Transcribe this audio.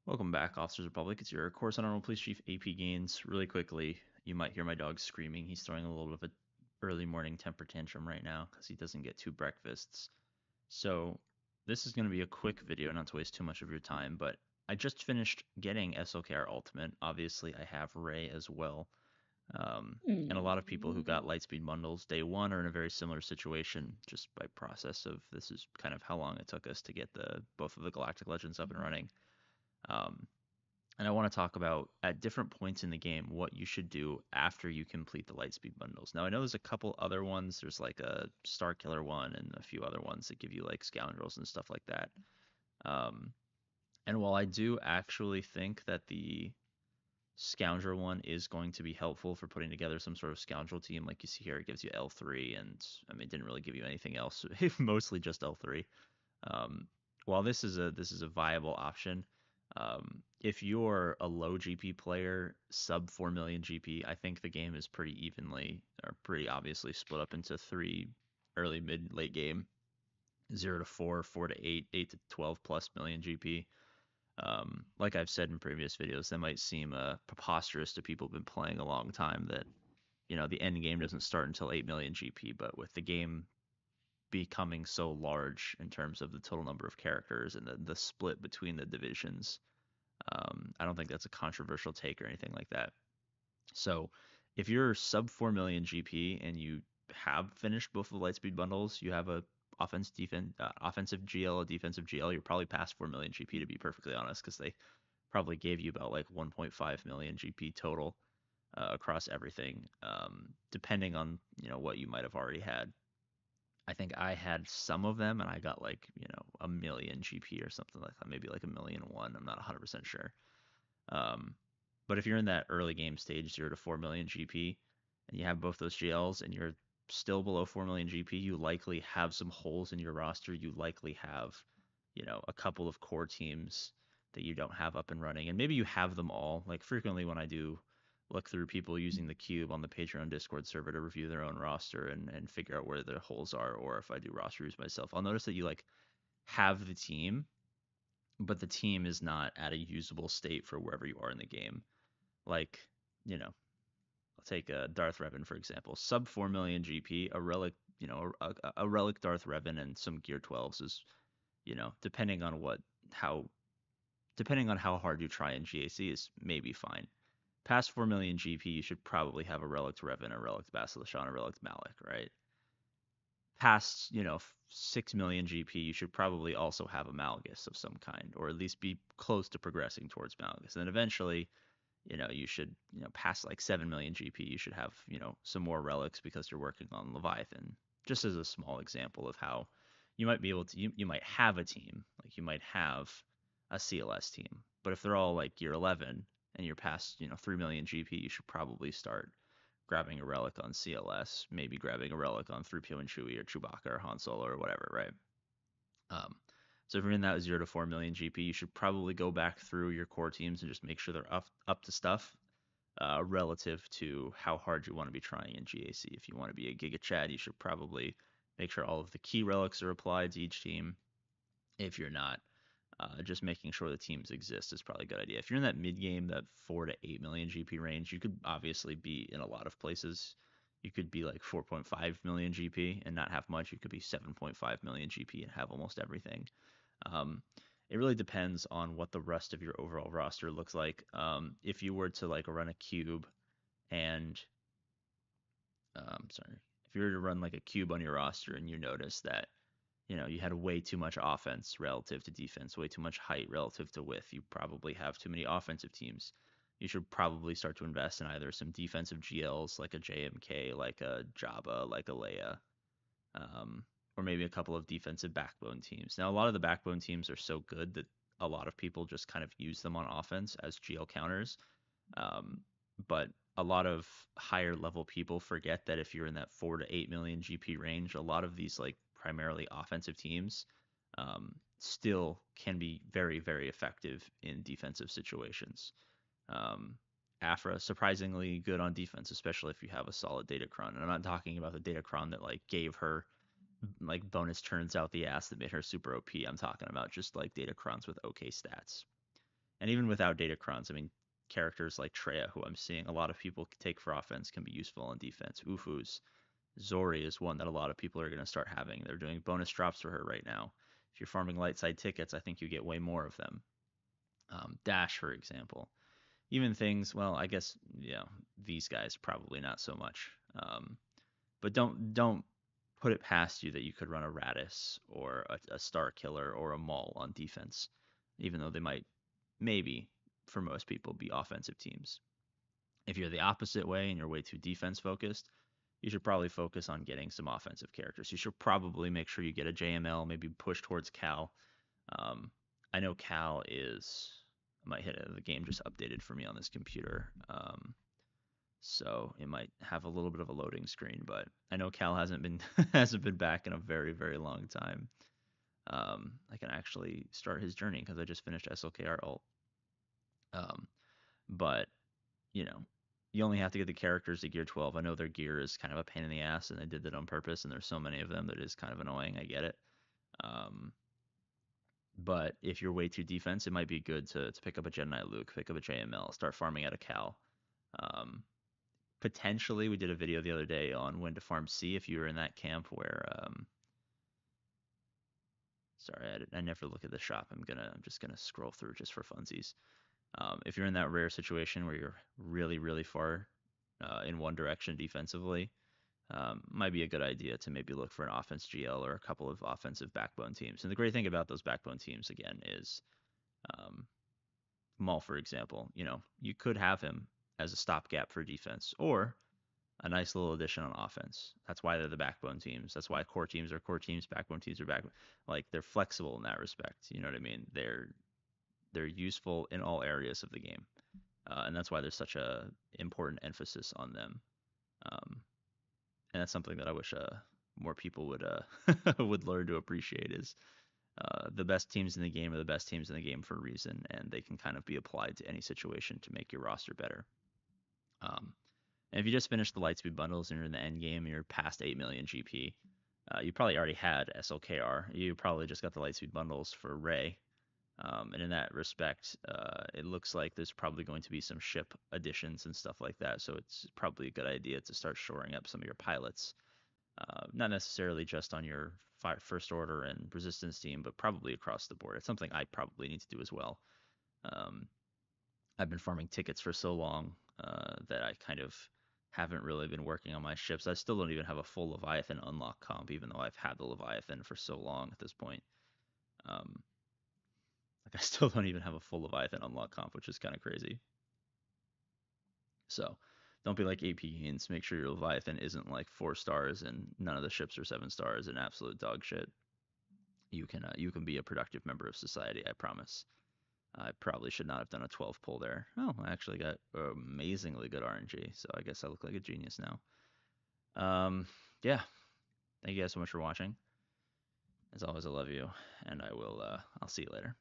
Welcome back, Officers Republic. It's your Coruscant Honorable Police Chief AP Gaines. Really quickly, you might hear my dog screaming. He's throwing a little bit of an early morning temper tantrum right now because he doesn't get two breakfasts. So this is going to be a quick video, not to waste too much of your time, but I just finished getting SLKR Ultimate. Obviously, I have Ray as well. And a lot of people who got Mm. Lightspeed bundles day one are in a very similar situation, just by process of this is kind of how long it took us to get the both of the Galactic Legends up and running. Um, and I want to talk about at different points in the game what you should do after you complete the Lightspeed bundles. Now I know there's a couple other ones. There's like a Star Killer one and a few other ones that give you like scoundrels and stuff like that. Um, and while I do actually think that the scoundrel one is going to be helpful for putting together some sort of scoundrel team, like you see here, it gives you L3, and I mean, it didn't really give you anything else, mostly just L3. Um, while this is a viable option, if you're a low GP player, sub 4 million GP, I think the game is pretty evenly or pretty obviously split up into three early, mid, late game 0 to 4, 4 to 8, 8 to 12 plus million GP. Like I've said in previous videos, that might seem preposterous to people who've been playing a long time that, the end game doesn't start until 8 million GP, but with the game becoming so large in terms of the total number of characters and the split between the divisions. I don't think that's a controversial take or anything like that. So if you're sub 4 million GP and you have finished both of the Lightspeed bundles, you have a offensive GL, a defensive GL, you're probably past 4 million GP to be perfectly honest, because they probably gave you about like 1.5 million GP total across everything, depending on what you might have already had. I think I had some of them and I got like, a million GP or something like that, maybe like a million one. I'm not 100% sure. Um, but if you're in that early game stage, 0 to 4 million GP, and you have both those GLs and you're still below 4 million GP, you likely have some holes in your roster. You likely have, a couple of core teams that you don't have up and running. And maybe you have them all. Like frequently when I do look through people using the cube on the Patreon Discord server to review their own roster and figure out where their holes are, or if I do roster reviews myself, I'll notice that you like have the team, but the team is not at a usable state for wherever you are in the game. Like, I'll take Darth Revan for example, sub 4 million GP, a relic, a relic Darth Revan and some Gear 12s is, depending on how depending on how hard you try in GAC is maybe fine. Past 4 million GP, you should probably have a Relic Revan, a Relic Basilishan, a Relic Malik, right? Past, 6 million GP, you should probably also have a Malgus of some kind, or at least be close to progressing towards Malgus. And then eventually, you should, past like 7 million GP, you should have, some more relics because you're working on Leviathan. Just as a small example of how you might be able to, you might have a team, like you might have a CLS team, but if they're all like gear 11 and you're past, 3 million GP, you should probably start grabbing a relic on CLS, maybe grabbing a relic on 3PO and Chewie or Chewbacca or Han Solo or whatever, right? Um, so if you're in that 0 to 4 million GP, you should probably go back through your core teams and just make sure they're up to stuff relative to how hard you want to be trying in GAC. If you want to be a Giga Chad, you should probably make sure all of the key relics are applied to each team. If you're not, just making sure the teams exist is probably a good idea. If you're in that mid game, that 4 to 8 million GP range, you could obviously be in a lot of places. You could be like 4.5 million GP and not have much. You could be 7.5 million GP and have almost everything. Um, it really depends on what the rest of your overall roster looks like. If you were to like run a cube and, sorry, if you were to run like a cube on your roster and you notice that you had way too much offense relative to defense, way too much height relative to width. You probably have too many offensive teams. You should probably start to invest in either some defensive GLs like a JMK, like a Jabba, like a Leia, um, or maybe a couple of defensive backbone teams. Now, a lot of the backbone teams are so good that a lot of people just kind of use them on offense as GL counters. Um, but a lot of higher level people forget that if you're in that 4 to 8 million GP range, a lot of these like primarily offensive teams still can be very, very effective in defensive situations. Um, Afra surprisingly good on defense, especially if you have a solid Datacron. And I'm not talking about the Datacron that like gave her like bonus turns out the ass that made her super OP. I'm talking about just like Datacrons with okay stats. And even without datacrons, I mean, characters like Treya, who I'm seeing a lot of people take for offense, can be useful on defense. Ufu's Zori is one that a lot of people are going to start having. They're doing bonus drops for her right now. If you're farming light side tickets, I think you get way more of them. Dash, for example. Even things, well, I guess, these guys probably not so much. But don't put it past you that you could run a Radis or a Star Killer or a Maul on defense, even though they might, maybe, for most people, be offensive teams. If you're the opposite way and you're way too defense focused, you should probably focus on getting some offensive characters. You should probably make sure you get a JML, maybe push towards Cal. I know Cal is, I might hit it, the game just updated for me on this computer. So it might have a little bit of a loading screen, but I know Cal hasn't been hasn't been back in a very, very long time. I can actually start his journey because I just finished SLKR ult. Um, but you know, you only have to get the characters to gear 12. I know their gear is kind of a pain in the ass, and they did that on purpose, and there's so many of them that is kind of annoying. I get it. Um, but if you're way too defense, it might be good to pick up a Jedi Knight Luke, pick up a JML, start farming out of Cal. Um, Potentially, we did a video the other day on when to farm C if you were in that camp where sorry, I never look at the shop. I'm just gonna scroll through just for funsies. If you're in that rare situation where you're really, really far in one direction defensively, might be a good idea to maybe look for an offense GL or a couple of offensive backbone teams. And the great thing about those backbone teams, again, is um, Maul, for example. You could have him as a stopgap for defense or a nice little addition on offense. That's why they're the backbone teams. That's why core teams are core teams, backbone teams are backbone. Like they're flexible in that respect. You know what I mean? They're useful in all areas of the game, and that's why there's such a important emphasis on them. Um, and that's something that I wish more people would would learn to appreciate is the best teams in the game are the best teams in the game for a reason, and they can kind of be applied to any situation to make your roster better. Um, and if you just finished the Lightspeed bundles and you're in the end game and you're past 8 million GP, you probably already had SLKR. You probably just got the Lightspeed bundles for Ray. And in that respect, it looks like there's probably going to be some ship additions and stuff like that. So it's probably a good idea to start shoring up some of your pilots. Not necessarily just on your first order and resistance team, but probably across the board. It's something I probably need to do as well. Um, I've been farming tickets for so long that I kind of haven't really been working on my ships. I still don't even have a full Leviathan unlock comp, even though I've had the Leviathan for so long at this point. Like I still don't even have a full Leviathan unlock comp, which is kind of crazy. So don't be like APGAINS. Make sure your Leviathan isn't like 4 stars and none of the ships are 7 stars and absolute dog shit. You can be a productive member of society, I promise. I probably should not have done a 12 pull there. Oh, I actually got amazingly good RNG, so I guess I look like a genius now. Yeah. Thank you guys so much for watching. As always, I love you, and I'll see you later.